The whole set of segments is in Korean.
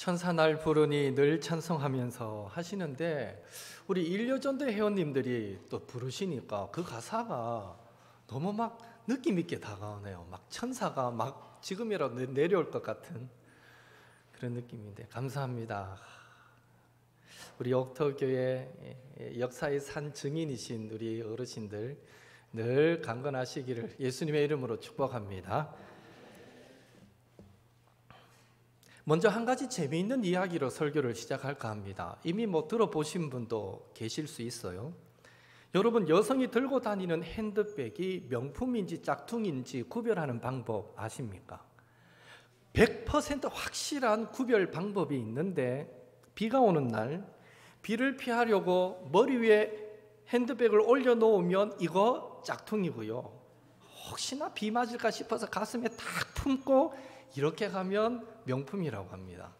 천사날 부르니 늘 찬송하면서 하시는데 우리 일요전도 회원님들이 또 부르시니까 그 가사가 너무 막 느낌 있게 다가오네요. 막 천사가 막 지금이라도 내려올 것 같은 그런 느낌인데 감사합니다. 우리 옥터교회 역사의 산 증인이신 우리 어르신들 늘 강건하시기를 예수님의 이름으로 축복합니다. 먼저 한 가지 재미있는 이야기로 설교를 시작할까 합니다. 이미 들어보신 분도 계실 수 있어요. 여러분, 여성이 들고 다니는 핸드백이 명품인지 짝퉁인지 구별하는 방법 아십니까? 100% 확실한 구별 방법이 있는데 비가 오는 날 비를 피하려고 머리 위에 핸드백을 올려놓으면 이거 짝퉁이고요. 혹시나 비 맞을까 싶어서 가슴에 탁 품고 이렇게 가면 명품이라고 합니다.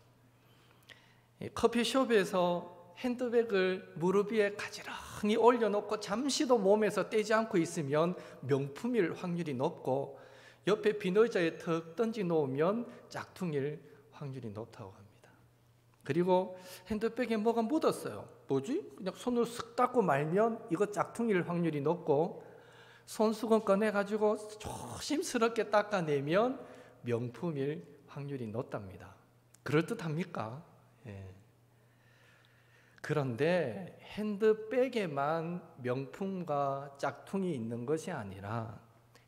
커피숍에서 핸드백을 무릎 위에 가지런히 올려놓고 잠시도 몸에서 떼지 않고 있으면 명품일 확률이 높고 옆에 빈 의자에 턱 던지 놓으면 짝퉁일 확률이 높다고 합니다. 그리고 핸드백에 뭐가 묻었어요. 뭐지? 그냥 손으로 쓱 닦고 말면 이거 짝퉁일 확률이 높고 손수건 꺼내가지고 조심스럽게 닦아내면 명품일 확률이 높답니다. 그럴듯합니까? 예. 그런데 핸드백에만 명품과 짝퉁이 있는 것이 아니라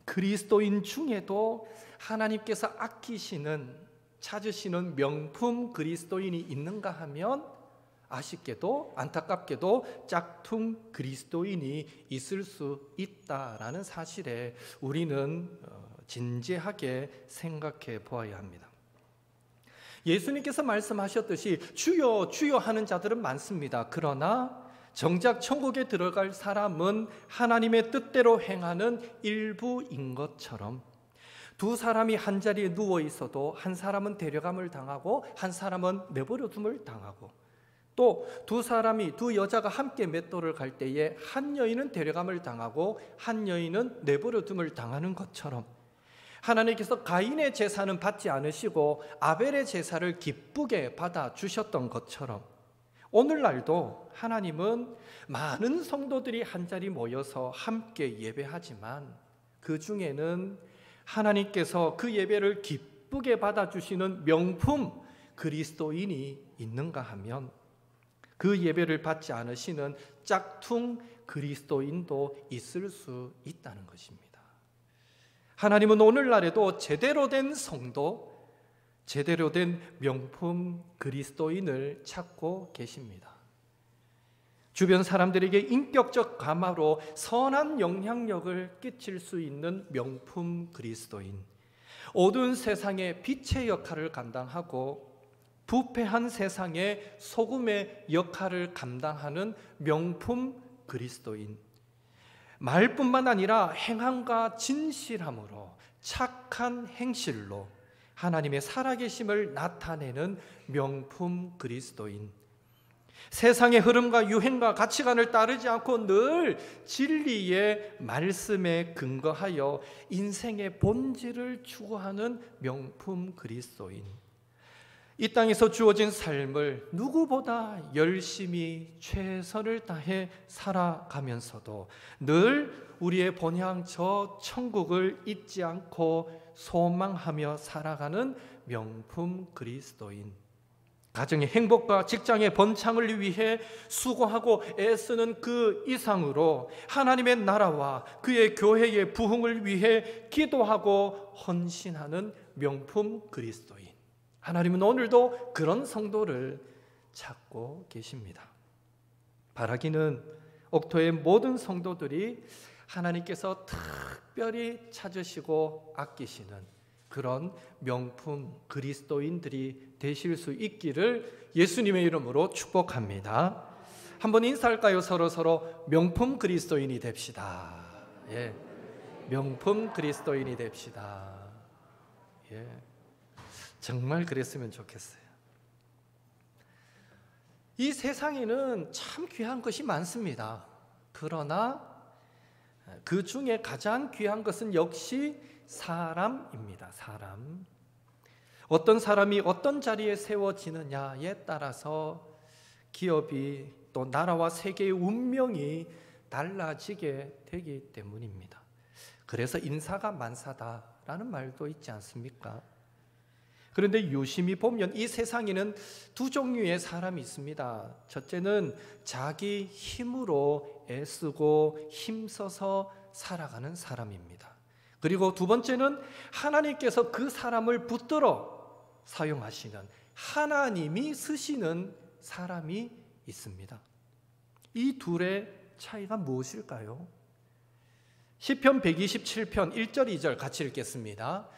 그리스도인 중에도 하나님께서 아끼시는, 찾으시는 명품 그리스도인이 있는가 하면 아쉽게도 안타깝게도 짝퉁 그리스도인이 있을 수 있다라는 사실에 우리는 진지하게 생각해 보아야 합니다. 예수님께서 말씀하셨듯이 주여 주여 하는 자들은 많습니다. 그러나 정작 천국에 들어갈 사람은 하나님의 뜻대로 행하는 일부인 것처럼 두 사람이 한 자리에 누워 있어도 한 사람은 데려감을 당하고 한 사람은 내버려둠을 당하고 또 두 여자가 함께 맷돌을 갈 때에 한 여인은 데려감을 당하고 한 여인은 내버려둠을 당하는 것처럼 하나님께서 가인의 제사는 받지 않으시고 아벨의 제사를 기쁘게 받아주셨던 것처럼 오늘날도 하나님은 많은 성도들이 한자리 모여서 함께 예배하지만 그 중에는 하나님께서 그 예배를 기쁘게 받아주시는 명품 그리스도인이 있는가 하면 그 예배를 받지 않으시는 짝퉁 그리스도인도 있을 수 있다는 것입니다. 하나님은 오늘날에도 제대로 된 성도, 제대로 된 명품 그리스도인을 찾고 계십니다. 주변 사람들에게 인격적 감화로 선한 영향력을 끼칠 수 있는 명품 그리스도인, 어두운 세상의 빛의 역할을 감당하고 부패한 세상의 소금의 역할을 감당하는 명품 그리스도인, 말뿐만 아니라 행함과 진실함으로 착한 행실로 하나님의 살아계심을 나타내는 명품 그리스도인, 세상의 흐름과 유행과 가치관을 따르지 않고 늘 진리의 말씀에 근거하여 인생의 본질을 추구하는 명품 그리스도인, 이 땅에서 주어진 삶을 누구보다 열심히 최선을 다해 살아가면서도 늘 우리의 본향 저 천국을 잊지 않고 소망하며 살아가는 명품 그리스도인, 가정의 행복과 직장의 번창을 위해 수고하고 애쓰는 그 이상으로 하나님의 나라와 그의 교회의 부흥을 위해 기도하고 헌신하는 명품 그리스도인, 하나님은 오늘도 그런 성도를 찾고 계십니다. 바라기는 옥토의 모든 성도들이 하나님께서 특별히 찾으시고 아끼시는 그런 명품 그리스도인들이 되실 수 있기를 예수님의 이름으로 축복합니다. 한번 인사할까요? 서로 명품 그리스도인이 됩시다. 예, 명품 그리스도인이 됩시다. 예. 정말 그랬으면 좋겠어요. 이 세상에는 참 귀한 것이 많습니다. 그러나 그 중에 가장 귀한 것은 역시 사람입니다. 사람. 어떤 사람이 어떤 자리에 세워지느냐에 따라서 기업이 또 나라와 세계의 운명이 달라지게 되기 때문입니다. 그래서 인사가 만사다라는 말도 있지 않습니까? 그런데 유심히 보면 이 세상에는 두 종류의 사람이 있습니다. 첫째는 자기 힘으로 애쓰고 힘써서 살아가는 사람입니다. 그리고 두 번째는 하나님께서 그 사람을 붙들어 사용하시는, 하나님이 쓰시는 사람이 있습니다. 이 둘의 차이가 무엇일까요? 시편 127편 1절 2절 같이 읽겠습니다.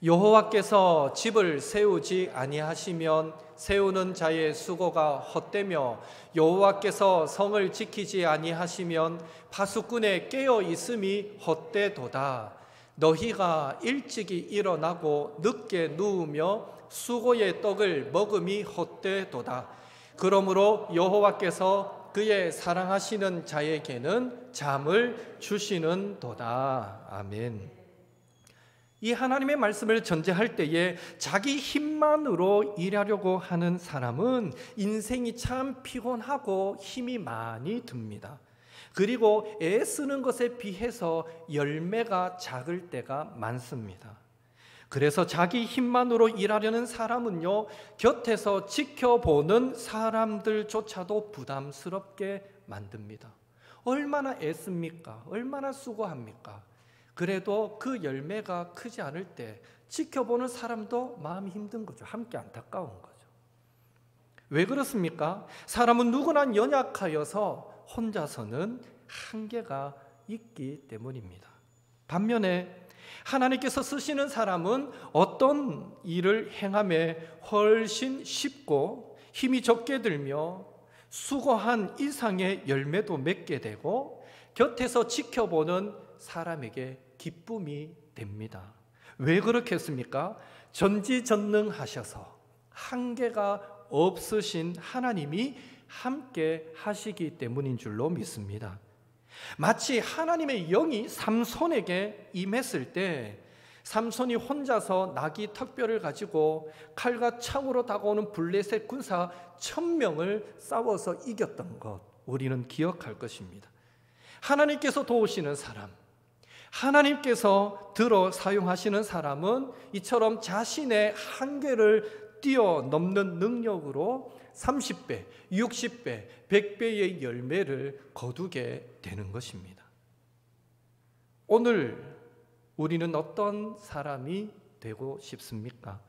여호와께서 집을 세우지 아니하시면 세우는 자의 수고가 헛되며 여호와께서 성을 지키지 아니하시면 파수꾼의 깨어 있음이 헛되도다. 너희가 일찍이 일어나고 늦게 누우며 수고의 떡을 먹음이 헛되도다. 그러므로 여호와께서 그의 사랑하시는 자에게는 잠을 주시는도다. 아멘. 이 하나님의 말씀을 전제할 때에 자기 힘만으로 일하려고 하는 사람은 인생이 참 피곤하고 힘이 많이 듭니다. 그리고 애쓰는 것에 비해서 열매가 작을 때가 많습니다. 그래서 자기 힘만으로 일하려는 사람은요, 곁에서 지켜보는 사람들조차도 부담스럽게 만듭니다. 얼마나 애씁니까? 얼마나 수고합니까? 그래도 그 열매가 크지 않을 때 지켜보는 사람도 마음이 힘든 거죠. 함께 안타까운 거죠. 왜 그렇습니까? 사람은 누구나 연약하여서 혼자서는 한계가 있기 때문입니다. 반면에 하나님께서 쓰시는 사람은 어떤 일을 행함에 훨씬 쉽고 힘이 적게 들며 수고한 이상의 열매도 맺게 되고 곁에서 지켜보는 사람에게 기쁨이 됩니다. 왜 그렇겠습니까? 전지전능하셔서 한계가 없으신 하나님이 함께 하시기 때문인 줄로 믿습니다. 마치 하나님의 영이 삼손에게 임했을 때 삼손이 혼자서 나귀 턱뼈를 가지고 칼과 창으로 다가오는 블레셋 군사 1000명을 싸워서 이겼던 것, 우리는 기억할 것입니다. 하나님께서 도우시는 사람, 하나님께서 들어 사용하시는 사람은 이처럼 자신의 한계를 뛰어넘는 능력으로 30배, 60배, 100배의 열매를 거두게 되는 것입니다. 오늘 우리는 어떤 사람이 되고 싶습니까?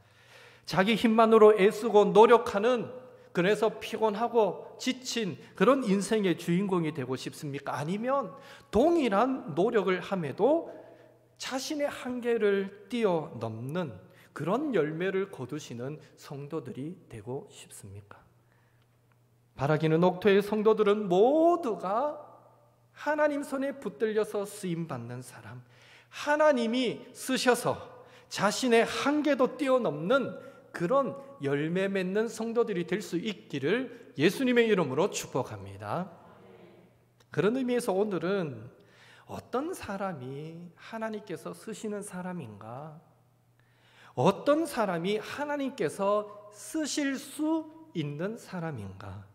자기 힘만으로 애쓰고 노력하는, 그래서 피곤하고 지친 그런 인생의 주인공이 되고 싶습니까? 아니면 동일한 노력을 함에도 자신의 한계를 뛰어넘는 그런 열매를 거두시는 성도들이 되고 싶습니까? 바라기는 옥토의 성도들은 모두가 하나님 손에 붙들려서 쓰임받는 사람, 하나님이 쓰셔서 자신의 한계도 뛰어넘는 그런 열매 맺는 성도들이 될 수 있기를 예수님의 이름으로 축복합니다. 그런 의미에서 오늘은 어떤 사람이 하나님께서 쓰시는 사람인가? 어떤 사람이 하나님께서 쓰실 수 있는 사람인가?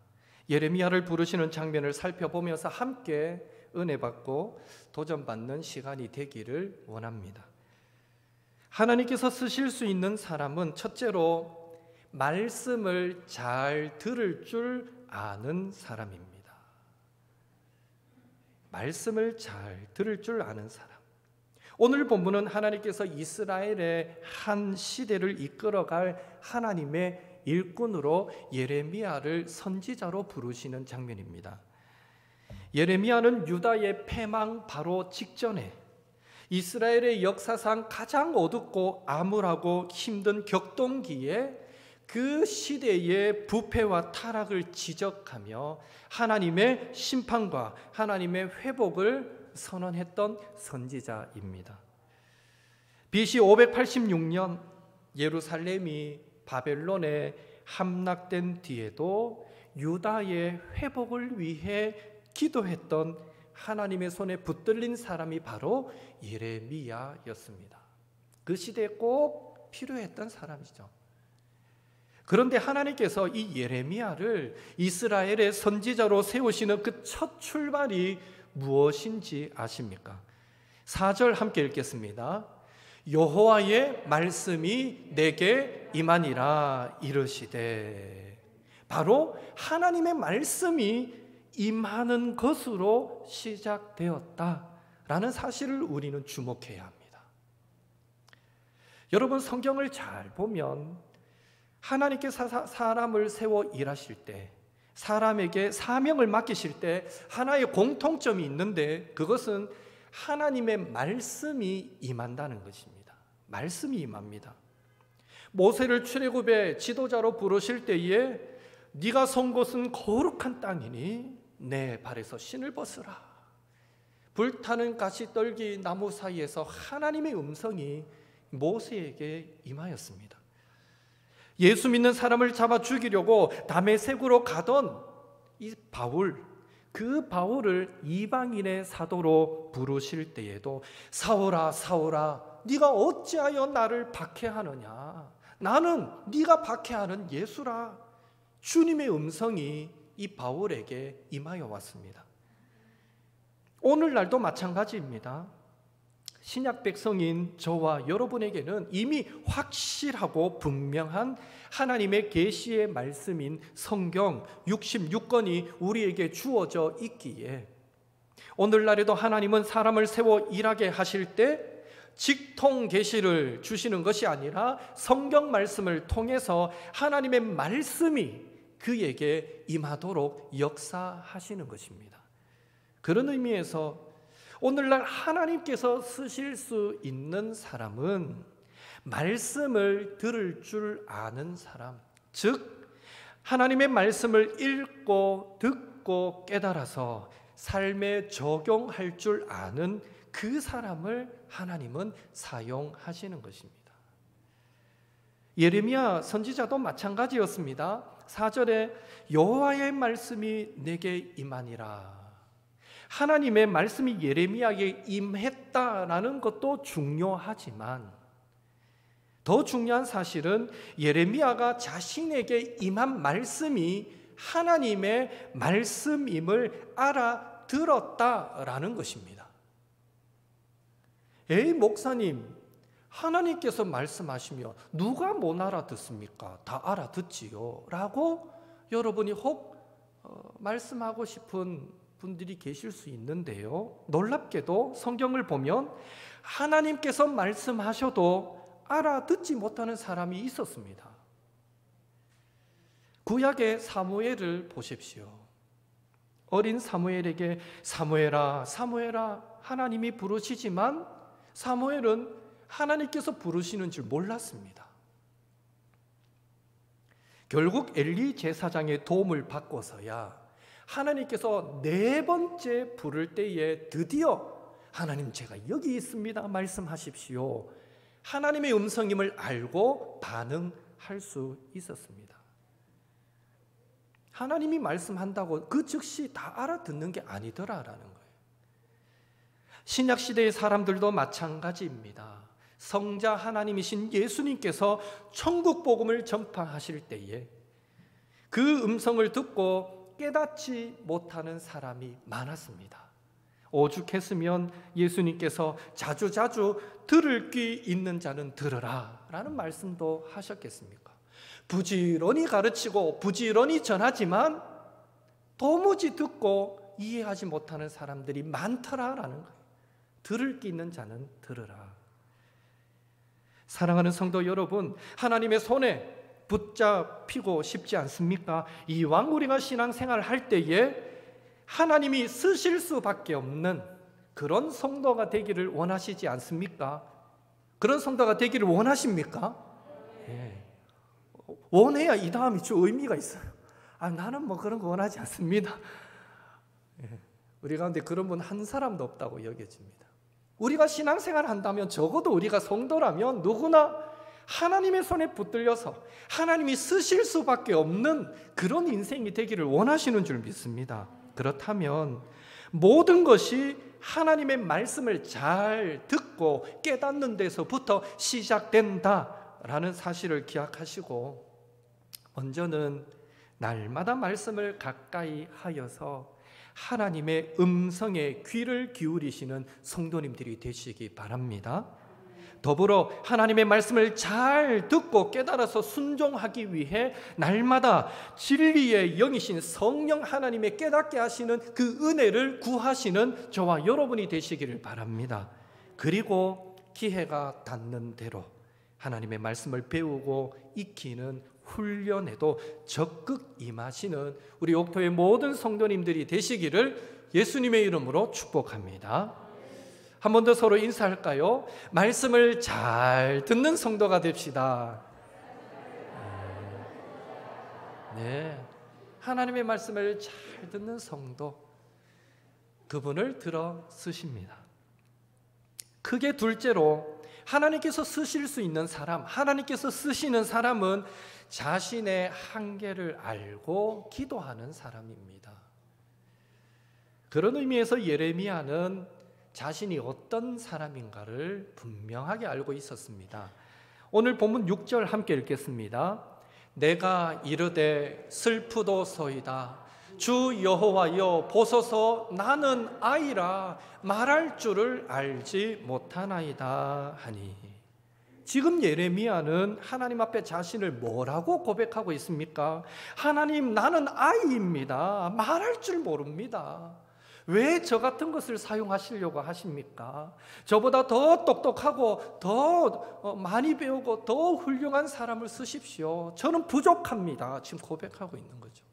예레미야를 부르시는 장면을 살펴보면서 함께 은혜 받고 도전받는 시간이 되기를 원합니다. 하나님께서 쓰실 수 있는 사람은 첫째로 말씀을 잘 들을 줄 아는 사람입니다. 말씀을 잘 들을 줄 아는 사람. 오늘 본문은 하나님께서 이스라엘의 한 시대를 이끌어갈 하나님의 일꾼으로 예레미야를 선지자로 부르시는 장면입니다. 예레미야는 유다의 패망 바로 직전에 이스라엘의 역사상 가장 어둡고 암울하고 힘든 격동기에 그 시대의 부패와 타락을 지적하며 하나님의 심판과 하나님의 회복을 선언했던 선지자입니다. BC 586년 예루살렘이 바벨론에 함락된 뒤에도 유다의 회복을 위해 기도했던 하나님의 손에 붙들린 사람이 바로 예레미야였습니다. 그 시대에 꼭 필요했던 사람이죠. 그런데 하나님께서 이 예레미야를 이스라엘의 선지자로 세우시는 그 첫 출발이 무엇인지 아십니까? 4절 함께 읽겠습니다. 여호와의 말씀이 내게 임하니라 이르시되, 바로 하나님의 말씀이 임하는 것으로 시작되었다라는 사실을 우리는 주목해야 합니다. 여러분, 성경을 잘 보면 하나님께서 사람을 세워 일하실 때, 사람에게 사명을 맡기실 때 하나의 공통점이 있는데, 그것은 하나님의 말씀이 임한다는 것입니다. 말씀이 임합니다. 모세를 출애굽의 지도자로 부르실 때에 네가 선 곳은 거룩한 땅이니 내 발에서 신을 벗으라. 불타는 가시떨기 나무 사이에서 하나님의 음성이 모세에게 임하였습니다. 예수 믿는 사람을 잡아 죽이려고 다메섹으로 가던 이 바울, 그 바울을 이방인의 사도로 부르실 때에도 사울아 사울아 네가 어찌하여 나를 박해하느냐, 나는 네가 박해하는 예수라. 주님의 음성이 이 바울에게 임하여 왔습니다. 오늘날도 마찬가지입니다. 신약 백성인 저와 여러분에게는 이미 확실하고 분명한 하나님의 계시의 말씀인 성경 66권이 우리에게 주어져 있기에, 오늘날에도 하나님은 사람을 세워 일하게 하실 때 직통 계시를 주시는 것이 아니라 성경 말씀을 통해서 하나님의 말씀이 그에게 임하도록 역사하시는 것입니다. 그런 의미에서 오늘날 하나님께서 쓰실 수 있는 사람은 말씀을 들을 줄 아는 사람, 즉 하나님의 말씀을 읽고 듣고 깨달아서 삶에 적용할 줄 아는 그 사람을 하나님은 사용하시는 것입니다. 예레미야 선지자도 마찬가지였습니다. 4절에 여호와의 말씀이 내게 임하니라. 하나님의 말씀이 예레미야에게 임했다라는 것도 중요하지만, 더 중요한 사실은 예레미야가 자신에게 임한 말씀이 하나님의 말씀임을 알아들었다라는 것입니다. 에이 목사님, 하나님께서 말씀하시며 누가 못 알아듣습니까? 다 알아듣지요 라고 여러분이 혹 말씀하고 싶은 분들이 계실 수 있는데요, 놀랍게도 성경을 보면 하나님께서 말씀하셔도 알아듣지 못하는 사람이 있었습니다. 구약의 사무엘을 보십시오. 어린 사무엘에게 사무엘아 사무엘아 하나님이 부르시지만 사무엘은 하나님께서 부르시는 줄 몰랐습니다. 결국 엘리 제사장의 도움을 받고서야 하나님께서 4번째 부를 때에 드디어 하나님 제가 여기 있습니다 말씀하십시오, 하나님의 음성임을 알고 반응할 수 있었습니다. 하나님이 말씀한다고 그 즉시 다 알아듣는 게 아니더라라는 거예요. 신약시대의 사람들도 마찬가지입니다. 성자 하나님이신 예수님께서 천국 복음을 전파하실 때에 그 음성을 듣고 깨닫지 못하는 사람이 많았습니다. 오죽했으면 예수님께서 자주자주 들을 귀 있는 자는 들으라 라는 말씀도 하셨겠습니까? 부지런히 가르치고 부지런히 전하지만 도무지 듣고 이해하지 못하는 사람들이 많더라라는 거예요. 들을 귀 있는 자는 들으라. 사랑하는 성도 여러분, 하나님의 손에 붙잡히고 싶지 않습니까? 이왕 우리가 신앙생활을 할 때에 하나님이 쓰실 수밖에 없는 그런 성도가 되기를 원하시지 않습니까? 그런 성도가 되기를 원하십니까? 예. 원해야 이 다음이 좀 의미가 있어요. 나는 뭐 그런 거 원하지 않습니다. 예. 우리 가운데 그런 분 한 사람도 없다고 여겨집니다. 우리가 신앙생활을 한다면, 적어도 우리가 성도라면 누구나 하나님의 손에 붙들려서 하나님이 쓰실 수밖에 없는 그런 인생이 되기를 원하시는 줄 믿습니다. 그렇다면 모든 것이 하나님의 말씀을 잘 듣고 깨닫는 데서부터 시작된다라는 사실을 기억하시고, 먼저는 날마다 말씀을 가까이 하여서 하나님의 음성에 귀를 기울이시는 성도님들이 되시기 바랍니다. 더불어 하나님의 말씀을 잘 듣고 깨달아서 순종하기 위해 날마다 진리의 영이신 성령 하나님의 깨닫게 하시는 그 은혜를 구하시는 저와 여러분이 되시기를 바랍니다. 그리고 기회가 닿는 대로 하나님의 말씀을 배우고 익히는 훈련에도 적극 임하시는 우리 옥토의 모든 성도님들이 되시기를 예수님의 이름으로 축복합니다. 한 번 더 서로 인사할까요? 말씀을 잘 듣는 성도가 됩시다. 네, 하나님의 말씀을 잘 듣는 성도, 그분을 들어 쓰십니다. 크게 둘째로 하나님께서 쓰실 수 있는 사람, 하나님께서 쓰시는 사람은 자신의 한계를 알고 기도하는 사람입니다. 그런 의미에서 예레미야는 자신이 어떤 사람인가를 분명하게 알고 있었습니다. 오늘 본문 6절 함께 읽겠습니다. 내가 이르되 슬프도소이다. 주 여호와여 보소서 나는 아이라 말할 줄을 알지 못하나이다 하니. 지금 예레미야는 하나님 앞에 자신을 뭐라고 고백하고 있습니까? 하나님, 나는 아이입니다. 말할 줄 모릅니다. 왜 저 같은 것을 사용하시려고 하십니까? 저보다 더 똑똑하고 더 많이 배우고 더 훌륭한 사람을 쓰십시오. 저는 부족합니다. 지금 고백하고 있는 거죠.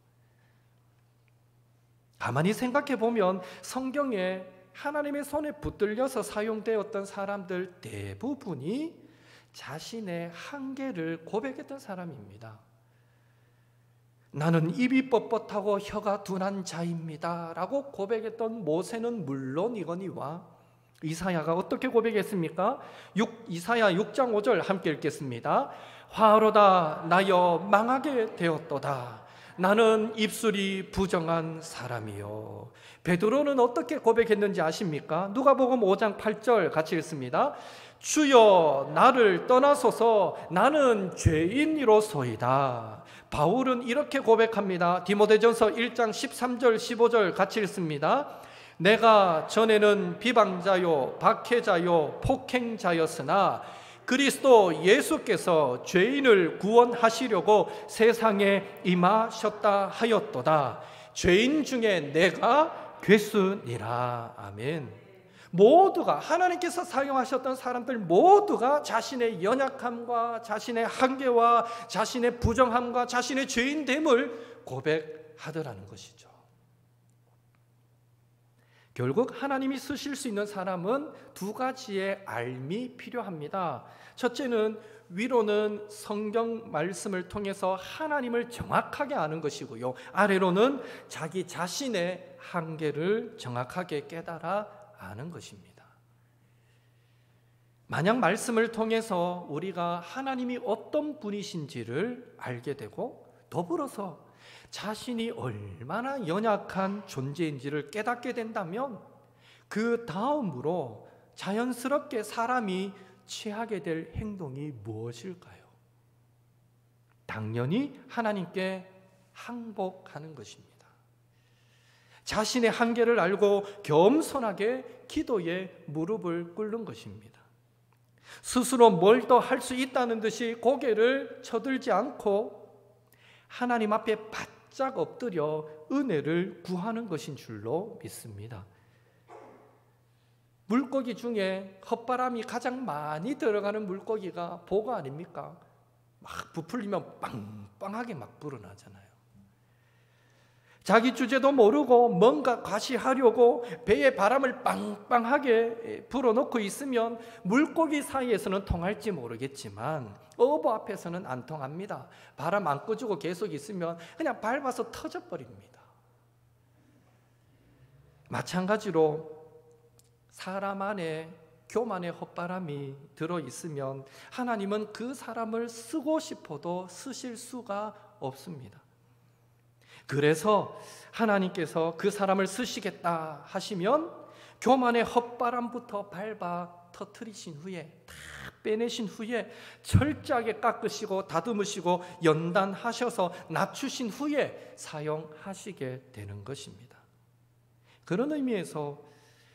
가만히 생각해 보면 성경에 하나님의 손에 붙들려서 사용되었던 사람들 대부분이 자신의 한계를 고백했던 사람입니다. 나는 입이 뻣뻣하고 혀가 둔한 자입니다 라고 고백했던 모세는 물론이거니와 이사야가 어떻게 고백했습니까? 이사야 6장 5절 함께 읽겠습니다. 화로다 나여 망하게 되었도다. 나는 입술이 부정한 사람이요. 베드로는 어떻게 고백했는지 아십니까? 누가복음 5장 8절 같이 읽습니다. 주여 나를 떠나소서 나는 죄인이로소이다. 바울은 이렇게 고백합니다. 디모데전서 1장 13절 15절 같이 읽습니다. 내가 전에는 비방자요 박해자요 폭행자였으나 그리스도 예수께서 죄인을 구원하시려고 세상에 임하셨다 하였도다. 죄인 중에 내가 괴수니라. 아멘. 모두가 하나님께서 사용하셨던 사람들 모두가 자신의 연약함과 자신의 한계와 자신의 부정함과 자신의 죄인됨을 고백하더라는 것이죠. 결국 하나님이 쓰실 수 있는 사람은 두 가지의 알미 필요합니다. 첫째는 위로는 성경 말씀을 통해서 하나님을 정확하게 아는 것이고요. 아래로는 자기 자신의 한계를 정확하게 깨달아 아는 것입니다. 만약 말씀을 통해서 우리가 하나님이 어떤 분이신지를 알게 되고 더불어서 자신이 얼마나 연약한 존재인지를 깨닫게 된다면 그 다음으로 자연스럽게 사람이 취하게 될 행동이 무엇일까요? 당연히 하나님께 항복하는 것입니다. 자신의 한계를 알고 겸손하게 기도에 무릎을 꿇는 것입니다. 스스로 뭘 더 할 수 있다는 듯이 고개를 쳐들지 않고 하나님 앞에 바짝 엎드려 은혜를 구하는 것인 줄로 믿습니다. 물고기 중에 헛바람이 가장 많이 들어가는 물고기가 보고 아닙니까? 막 부풀리면 빵빵하게 막 불어나잖아요. 자기 주제도 모르고 뭔가 과시하려고 배에 바람을 빵빵하게 불어넣고 있으면 물고기 사이에서는 통할지 모르겠지만 어부 앞에서는 안 통합니다. 바람 안 꺼주고 계속 있으면 그냥 밟아서 터져버립니다. 마찬가지로 사람 안에 교만의 헛바람이 들어있으면 하나님은 그 사람을 쓰고 싶어도 쓰실 수가 없습니다. 그래서 하나님께서 그 사람을 쓰시겠다 하시면 교만의 헛바람부터 밟아 터뜨리신 후에 다 빼내신 후에 철저하게 깎으시고 다듬으시고 연단하셔서 낮추신 후에 사용하시게 되는 것입니다. 그런 의미에서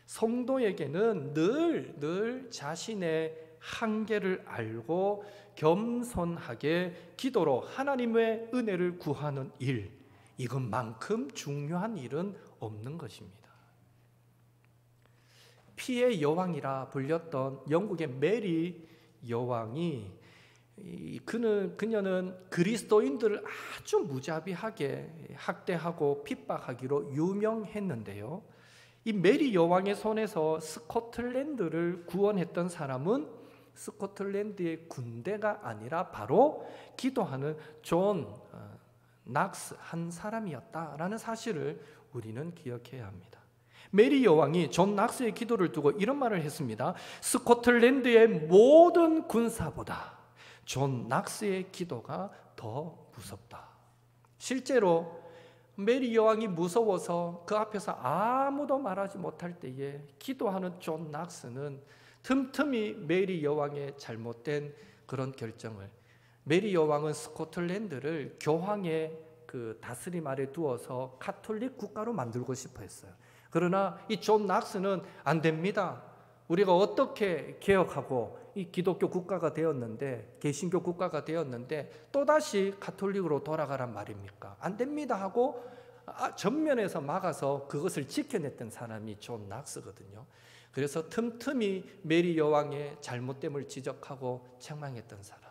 성도에게는 늘 자신의 한계를 알고 겸손하게 기도로 하나님의 은혜를 구하는 일, 이것만큼 중요한 일은 없는 것입니다. 피의 여왕이라 불렸던 영국의 메리 여왕이 그녀는 그리스도인들을 아주 무자비하게 학대하고 핍박하기로 유명했는데요. 이 메리 여왕의 손에서 스코틀랜드를 구원했던 사람은 스코틀랜드의 군대가 아니라 바로 기도하는 존 낙스 한 사람이었다라는 사실을 우리는 기억해야 합니다. 메리 여왕이 존 낙스의 기도를 두고 이런 말을 했습니다. 스코틀랜드의 모든 군사보다 존 낙스의 기도가 더 무섭다. 실제로 메리 여왕이 무서워서 그 앞에서 아무도 말하지 못할 때에 기도하는 존 낙스는 틈틈이 메리 여왕의 잘못된 그런 결정을, 메리 여왕은 스코틀랜드를 교황의 그 다스림 아래 두어서 가톨릭 국가로 만들고 싶어 했어요. 그러나 이 존 낙스는 안 됩니다. 우리가 어떻게 개혁하고 이 기독교 국가가 되었는데, 개신교 국가가 되었는데 또다시 가톨릭으로 돌아가란 말입니까? 안 됩니다 하고 전면에서 막아서 그것을 지켜냈던 사람이 존 낙스거든요. 그래서 틈틈이 메리 여왕의 잘못됨을 지적하고 책망했던 사람,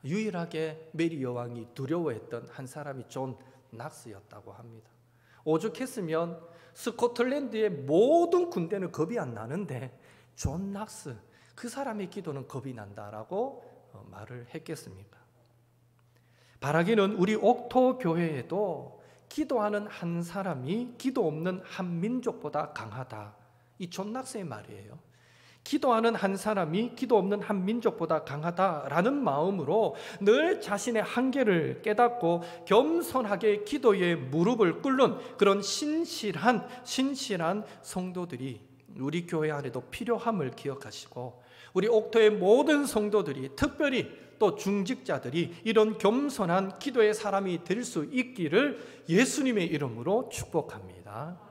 유일하게 메리 여왕이 두려워했던 한 사람이 존 낙스였다고 합니다. 오죽했으면 스코틀랜드의 모든 군대는 겁이 안 나는데 존 낙스, 그 사람의 기도는 겁이 난다라고 말을 했겠습니까? 바라기는 우리 옥토 교회에도 기도하는 한 사람이 기도 없는 한 민족보다 강하다. 이 존 낙스의 말이에요. 기도하는 한 사람이 기도 없는 한 민족보다 강하다라는 마음으로 늘 자신의 한계를 깨닫고 겸손하게 기도에 무릎을 꿇는 그런 신실한 성도들이 우리 교회 안에도 필요함을 기억하시고, 우리 옥토의 모든 성도들이, 특별히 또 중직자들이 이런 겸손한 기도의 사람이 될 수 있기를 예수님의 이름으로 축복합니다.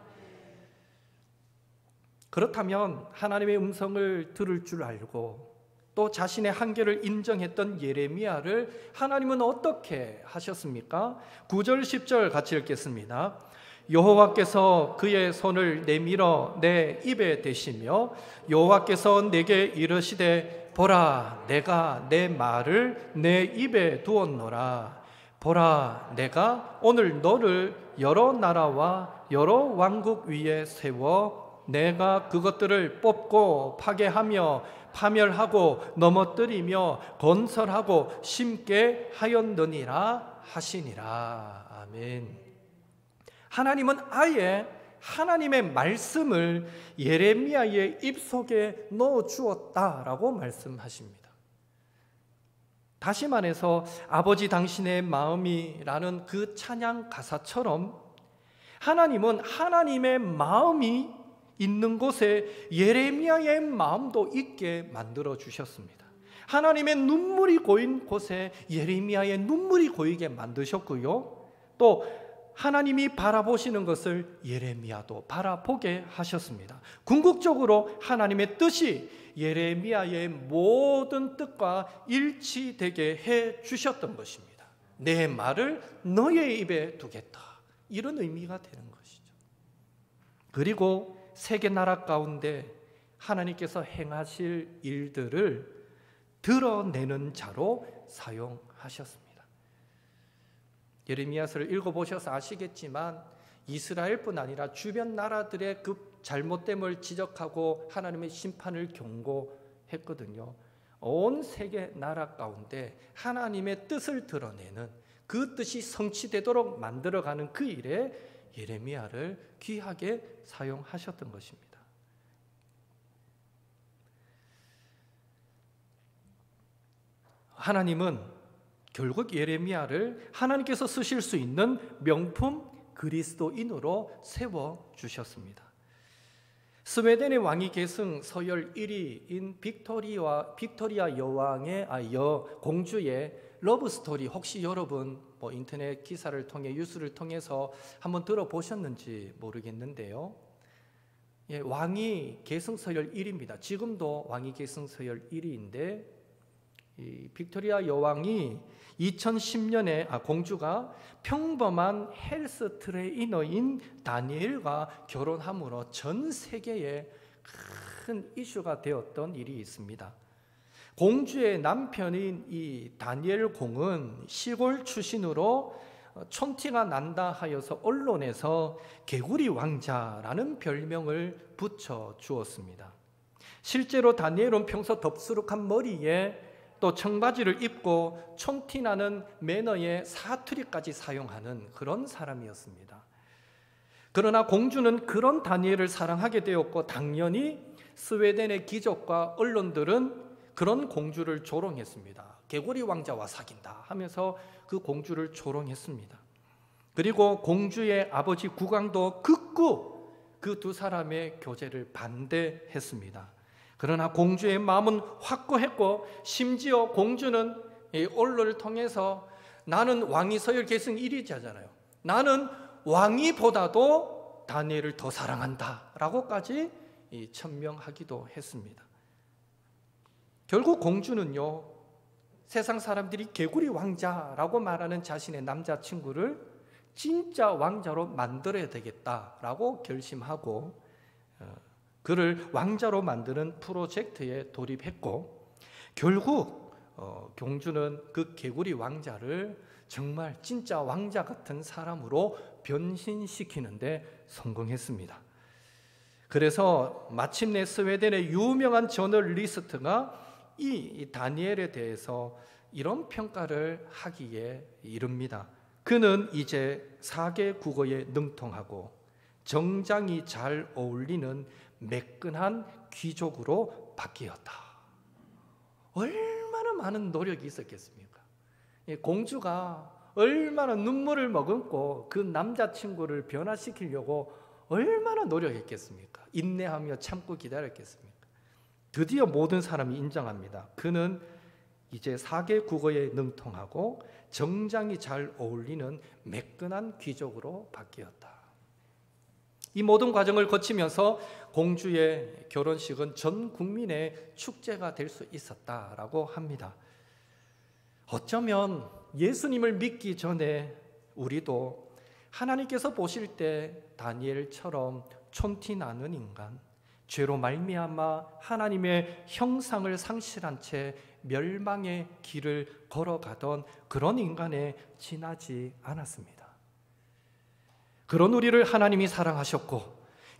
그렇다면 하나님의 음성을 들을 줄 알고 또 자신의 한계를 인정했던 예레미야를 하나님은 어떻게 하셨습니까? 9절 10절 같이 읽겠습니다. 여호와께서 그의 손을 내밀어 내 입에 대시며 여호와께서 내게 이르시되 보라, 내가 내 말을 내 입에 두었노라. 보라, 내가 오늘 너를 여러 나라와 여러 왕국 위에 세워 내가 그것들을 뽑고 파괴하며 파멸하고 넘어뜨리며 건설하고 심게 하였느니라 하시니라. 아멘. 하나님은 아예 하나님의 말씀을 예레미야의 입속에 넣어 주었다라고 말씀하십니다. 다시 말해서 아버지 당신의 마음이라는 그 찬양 가사처럼 하나님은 하나님의 마음이 있는 곳에 예레미야의 마음도 있게 만들어 주셨습니다. 하나님의 눈물이 고인 곳에 예레미야의 눈물이 고이게 만드셨고요. 또 하나님이 바라보시는 것을 예레미야도 바라보게 하셨습니다. 궁극적으로 하나님의 뜻이 예레미야의 모든 뜻과 일치되게 해 주셨던 것입니다. 내 말을 너의 입에 두겠다, 이런 의미가 되는 것이죠. 그리고 세계 나라 가운데 하나님께서 행하실 일들을 드러내는 자로 사용하셨습니다. 예레미야서를 읽어보셔서 아시겠지만 이스라엘뿐 아니라 주변 나라들의 그 잘못됨을 지적하고 하나님의 심판을 경고했거든요. 온 세계 나라 가운데 하나님의 뜻을 드러내는, 그 뜻이 성취되도록 만들어가는 그 일에 예레미야를 귀하게 사용하셨던 것입니다. 하나님은 결국 예레미야를 하나님께서 쓰실 수 있는 명품 그리스도인으로 세워주셨습니다. 스웨덴의 왕위 계승 서열 1위인 빅토리아 여왕의 공주의 러브 스토리, 혹시 여러분 인터넷 기사를 통해 뉴스를 통해서 한번 들어보셨는지 모르겠는데요. 예, 왕위 계승 서열 1위입니다. 지금도 왕위 계승 서열 1위인데 이 빅토리아 여왕이 2010년에 공주가 평범한 헬스 트레이너인 다니엘과 결혼함으로 전 세계에 큰 이슈가 되었던 일이 있습니다. 공주의 남편인 이 다니엘 공은 시골 출신으로 촌티가 난다 하여서 언론에서 개구리 왕자라는 별명을 붙여 주었습니다. 실제로 다니엘은 평소 덥수룩한 머리에 또 청바지를 입고 촌티나는 매너의 사투리까지 사용하는 그런 사람이었습니다. 그러나 공주는 그런 다니엘을 사랑하게 되었고 당연히 스웨덴의 귀족과 언론들은 그런 공주를 조롱했습니다. 개구리 왕자와 사귄다 하면서 그 공주를 조롱했습니다. 그리고 공주의 아버지 국왕도 극구 그 두 사람의 교제를 반대했습니다. 그러나 공주의 마음은 확고했고 심지어 공주는 이 언론을 통해서 나는 왕위 서열 계승 1위자잖아요. 나는 왕위보다도 다니엘을 더 사랑한다 라고까지 천명하기도 했습니다. 결국 공주는요, 세상 사람들이 개구리 왕자라고 말하는 자신의 남자친구를 진짜 왕자로 만들어야 되겠다라고 결심하고 그를 왕자로 만드는 프로젝트에 돌입했고 결국 공주는 그 개구리 왕자를 정말 진짜 왕자 같은 사람으로 변신시키는데 성공했습니다. 그래서 마침내 스웨덴의 유명한 저널리스트가 이 다니엘에 대해서 이런 평가를 하기에 이릅니다. 그는 이제 4개 국어에 능통하고 정장이 잘 어울리는 매끈한 귀족으로 바뀌었다. 얼마나 많은 노력이 있었겠습니까? 공주가 얼마나 눈물을 머금고 그 남자친구를 변화시키려고 얼마나 노력했겠습니까? 인내하며 참고 기다렸겠습니까? 드디어 모든 사람이 인정합니다. 그는 이제 4개 국어에 능통하고 정장이 잘 어울리는 매끈한 귀족으로 바뀌었다. 이 모든 과정을 거치면서 공주의 결혼식은 전 국민의 축제가 될 수 있었다라고 합니다. 어쩌면 예수님을 믿기 전에 우리도 하나님께서 보실 때 다니엘처럼 촌티 나는 인간, 죄로 말미암아 하나님의 형상을 상실한 채 멸망의 길을 걸어가던 그런 인간에 지나지 않았습니다. 그런 우리를 하나님이 사랑하셨고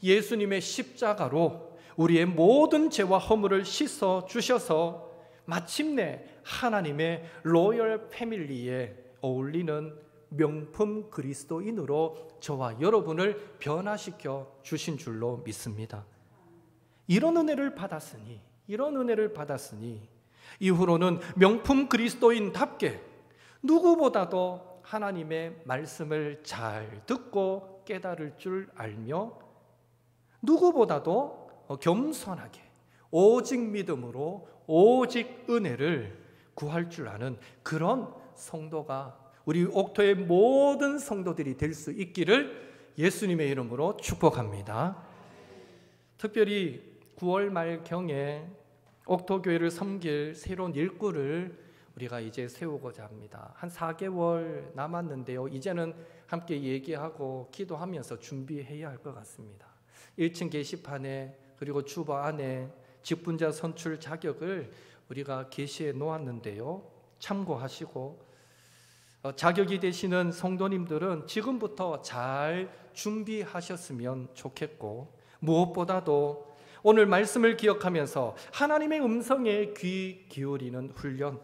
예수님의 십자가로 우리의 모든 죄와 허물을 씻어 주셔서 마침내 하나님의 로열 패밀리에 어울리는 명품 그리스도인으로 저와 여러분을 변화시켜 주신 줄로 믿습니다. 이런 은혜를 받았으니 이후로는 명품 그리스도인답게 누구보다도 하나님의 말씀을 잘 듣고 깨달을 줄 알며 누구보다도 겸손하게 오직 믿음으로 오직 은혜를 구할 줄 아는 그런 성도가 우리 옥토의 모든 성도들이 될 수 있기를 예수님의 이름으로 축복합니다. 특별히 9월 말경에 옥토교회를 섬길 새로운 일꾼을 우리가 이제 세우고자 합니다. 한 4개월 남았는데요. 이제는 함께 얘기하고 기도하면서 준비해야 할 것 같습니다. 1층 게시판에 그리고 주보 안에 직분자 선출 자격을 우리가 게시해 놓았는데요. 참고하시고 자격이 되시는 성도님들은 지금부터 잘 준비하셨으면 좋겠고 무엇보다도 오늘 말씀을 기억하면서 하나님의 음성에 귀 기울이는 훈련,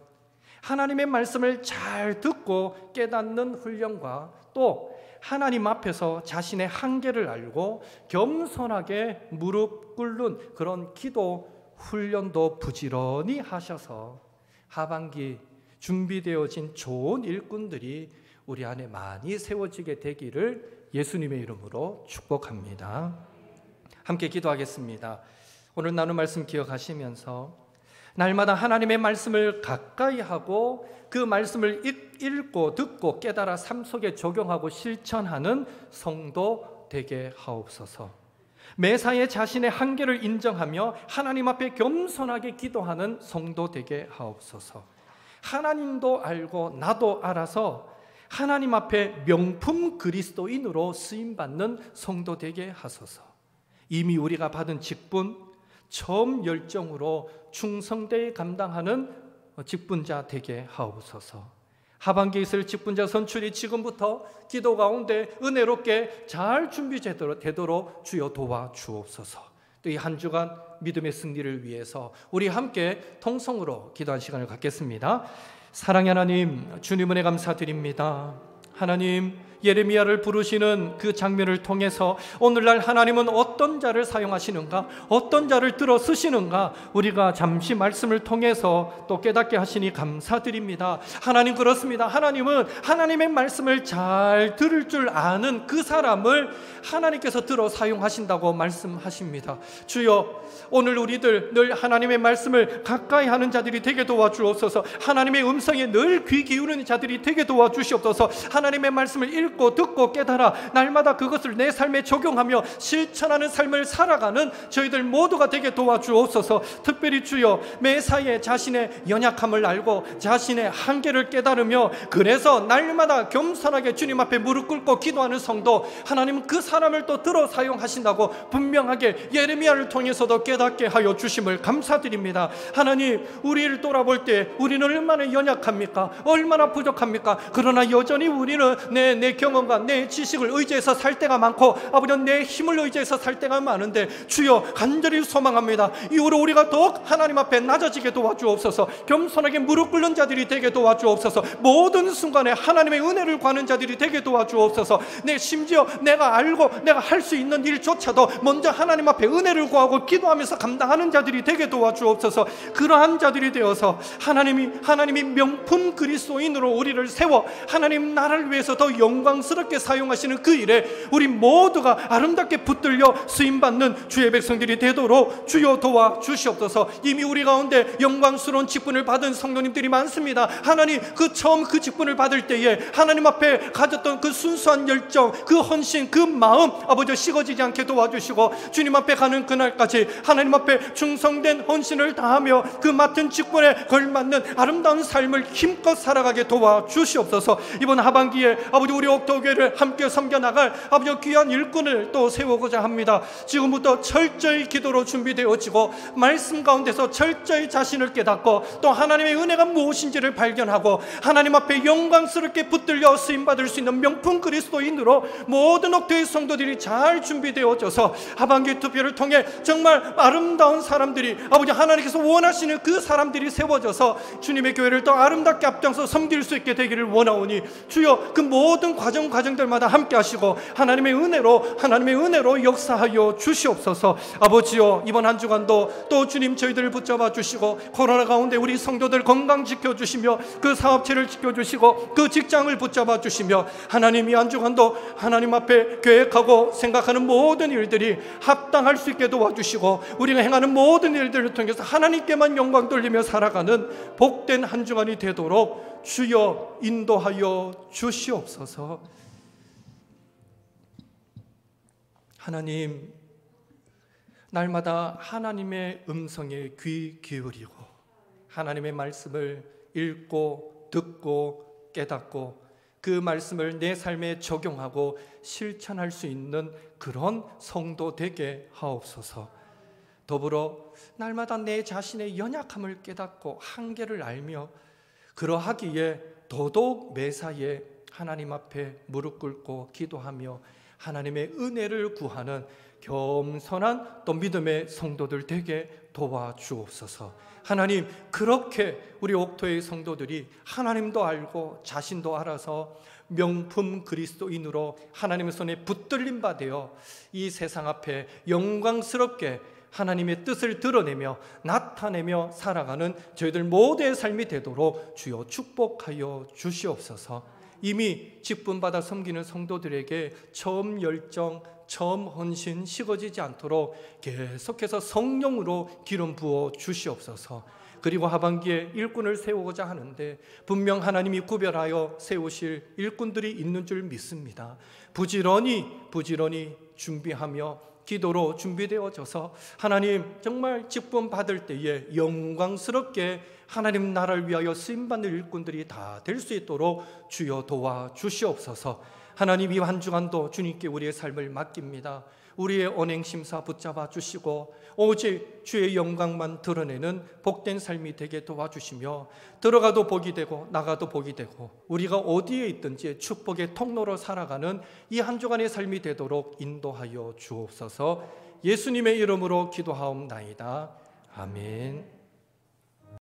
하나님의 말씀을 잘 듣고 깨닫는 훈련과 또 하나님 앞에서 자신의 한계를 알고 겸손하게 무릎 꿇는 그런 기도 훈련도 부지런히 하셔서 하반기 준비되어진 좋은 일꾼들이 우리 안에 많이 세워지게 되기를 예수님의 이름으로 축복합니다. 함께 기도하겠습니다. 오늘 나눈 말씀 기억하시면서 날마다 하나님의 말씀을 가까이 하고 그 말씀을 읽고 듣고 깨달아 삶 속에 적용하고 실천하는 성도 되게 하옵소서. 매사에 자신의 한계를 인정하며 하나님 앞에 겸손하게 기도하는 성도 되게 하옵소서. 하나님도 알고 나도 알아서 하나님 앞에 명품 그리스도인으로 쓰임받는 성도 되게 하소서. 이미 우리가 받은 직분, 처음 열정으로 충성되게 감당하는 직분자 되게 하옵소서. 하반기에 있을 직분자 선출이 지금부터 기도 가운데 은혜롭게 잘 준비되도록 주여 도와주옵소서. 또 이 한 주간 믿음의 승리를 위해서 우리 함께 통성으로 기도한 시간을 갖겠습니다. 사랑의 하나님, 주님 은혜 감사드립니다. 하나님, 예레미야를 부르시는 그 장면을 통해서 오늘날 하나님은 어떤 자를 사용하시는가, 어떤 자를 들어 쓰시는가 우리가 잠시 말씀을 통해서 또 깨닫게 하시니 감사드립니다. 하나님, 그렇습니다. 하나님은 하나님의 말씀을 잘 들을 줄 아는 그 사람을 하나님께서 들어 사용하신다고 말씀하십니다. 주여, 오늘 우리들 늘 하나님의 말씀을 가까이 하는 자들이 되게 도와주옵소서. 하나님의 음성에 늘 귀 기울이는 자들이 되게 도와주시옵소서. 하나님의 말씀을 읽고 듣고 깨달아 날마다 그것을 내 삶에 적용하며 실천하는 삶을 살아가는 저희들 모두가 되게 도와주옵소서. 특별히 주여, 매사에 자신의 연약함을 알고 자신의 한계를 깨달으며 그래서 날마다 겸손하게 주님 앞에 무릎 꿇고 기도하는 성도, 하나님은 그 사람을 또 들어 사용하신다고 분명하게 예레미야를 통해서도 깨닫게 하여 주심을 감사드립니다. 하나님, 우리를 돌아볼 때 우리는 얼마나 연약합니까? 얼마나 부족합니까? 그러나 여전히 우리는 내 경험과 내 지식을 의지해서 살 때가 많고 아버지, 내 힘을 의지해서 살 때가 많은데 주여, 간절히 소망합니다. 이후로 우리가 더욱 하나님 앞에 낮아지게 도와주옵소서. 겸손하게 무릎 꿇는 자들이 되게 도와주옵소서. 모든 순간에 하나님의 은혜를 구하는 자들이 되게 도와주옵소서. 심지어 내가 알고 내가 할 수 있는 일조차도 먼저 하나님 앞에 은혜를 구하고 기도하면서 감당하는 자들이 되게 도와주옵소서. 그러한 자들이 되어서 하나님이 명품 그리스도인으로 우리를 세워 하나님 나라를 위해서 더 영광스럽게 사용하시는 그 일에 우리 모두가 아름답게 붙들려 쓰임받는 주의 백성들이 되도록 주여 도와주시옵소서. 이미 우리 가운데 영광스러운 직분을 받은 성도님들이 많습니다. 하나님, 처음 그 직분을 받을 때에 하나님 앞에 가졌던 그 순수한 열정, 그 헌신, 그 마음 아버지 식어지지 않게 도와주시고 주님 앞에 가는 그날까지 하나님 앞에 충성된 헌신을 다하며 그 맡은 직분에 걸맞는 아름다운 삶을 힘껏 살아가게 도와주시옵소서. 이번 하반기에 아버지, 우리 옥토교회를 함께 섬겨나갈 아버지 귀한 일꾼을 또 세우고자 합니다. 지금부터 철저히 기도로 준비되어지고 말씀 가운데서 철저히 자신을 깨닫고 또 하나님의 은혜가 무엇인지를 발견하고 하나님 앞에 영광스럽게 붙들려 쓰임받을 수 있는 명품 그리스도인으로 모든 옥토의 성도들이 잘 준비되어져서 하반기 투표를 통해 정말 아름다운 사람들이 아버지, 하나님께서 원하시는 그 사람들이 세워져서 주님의 교회를 더 아름답게 앞장서 섬길 수 있게 되기를 원하오니 주여, 그 모든 과정들마다 함께 하시고 하나님의 은혜로 역사하여 주시옵소서. 아버지요, 이번 한 주간도 또 주님 저희들을 붙잡아 주시고 코로나 가운데 우리 성도들 건강 지켜주시며 그 사업체를 지켜주시고 그 직장을 붙잡아 주시며 하나님이 한 주간도 하나님 앞에 계획하고 생각하는 모든 일들이 합당할 수 있게 도와주시고 우리가 행하는 모든 일들을 통해서 하나님께만 영광 돌리며 살아가는 복된 한 주간이 되도록 주여 인도하여 주시옵소서. 하나님, 날마다 하나님의 음성에 귀 기울이고 하나님의 말씀을 읽고 듣고 깨닫고 그 말씀을 내 삶에 적용하고 실천할 수 있는 그런 성도 되게 하옵소서. 더불어 날마다 내 자신의 연약함을 깨닫고 한계를 알며 그러하기에 더더욱 매사에 하나님 앞에 무릎 꿇고 기도하며 하나님의 은혜를 구하는 겸손한 또 믿음의 성도들 되게 도와주옵소서. 하나님, 그렇게 우리 옥토의 성도들이 하나님도 알고 자신도 알아서 명품 그리스도인으로 하나님의 손에 붙들림 바 되어 이 세상 앞에 영광스럽게 하나님의 뜻을 드러내며 나타내며 살아가는 저희들 모두의 삶이 되도록 주여 축복하여 주시옵소서. 이미 직분받아 섬기는 성도들에게 처음 열정, 처음 헌신 식어지지 않도록 계속해서 성령으로 기름 부어 주시옵소서. 그리고 하반기에 일꾼을 세우고자 하는데 분명 하나님이 구별하여 세우실 일꾼들이 있는 줄 믿습니다. 부지런히 준비하며 기도로 준비되어져서 하나님 정말 직분 받을 때에 영광스럽게 하나님 나라를 위하여 쓰임받는 일꾼들이 다 될 수 있도록 주여 도와주시옵소서. 하나님 이 한 주간도 주님께 우리의 삶을 맡깁니다. 우리의 언행심사 붙잡아 주시고 오직 주의 영광만 드러내는 복된 삶이 되게 도와주시며 들어가도 복이 되고 나가도 복이 되고 우리가 어디에 있든지 축복의 통로로 살아가는 이 한 주간의 삶이 되도록 인도하여 주옵소서. 예수님의 이름으로 기도하옵나이다. 아멘.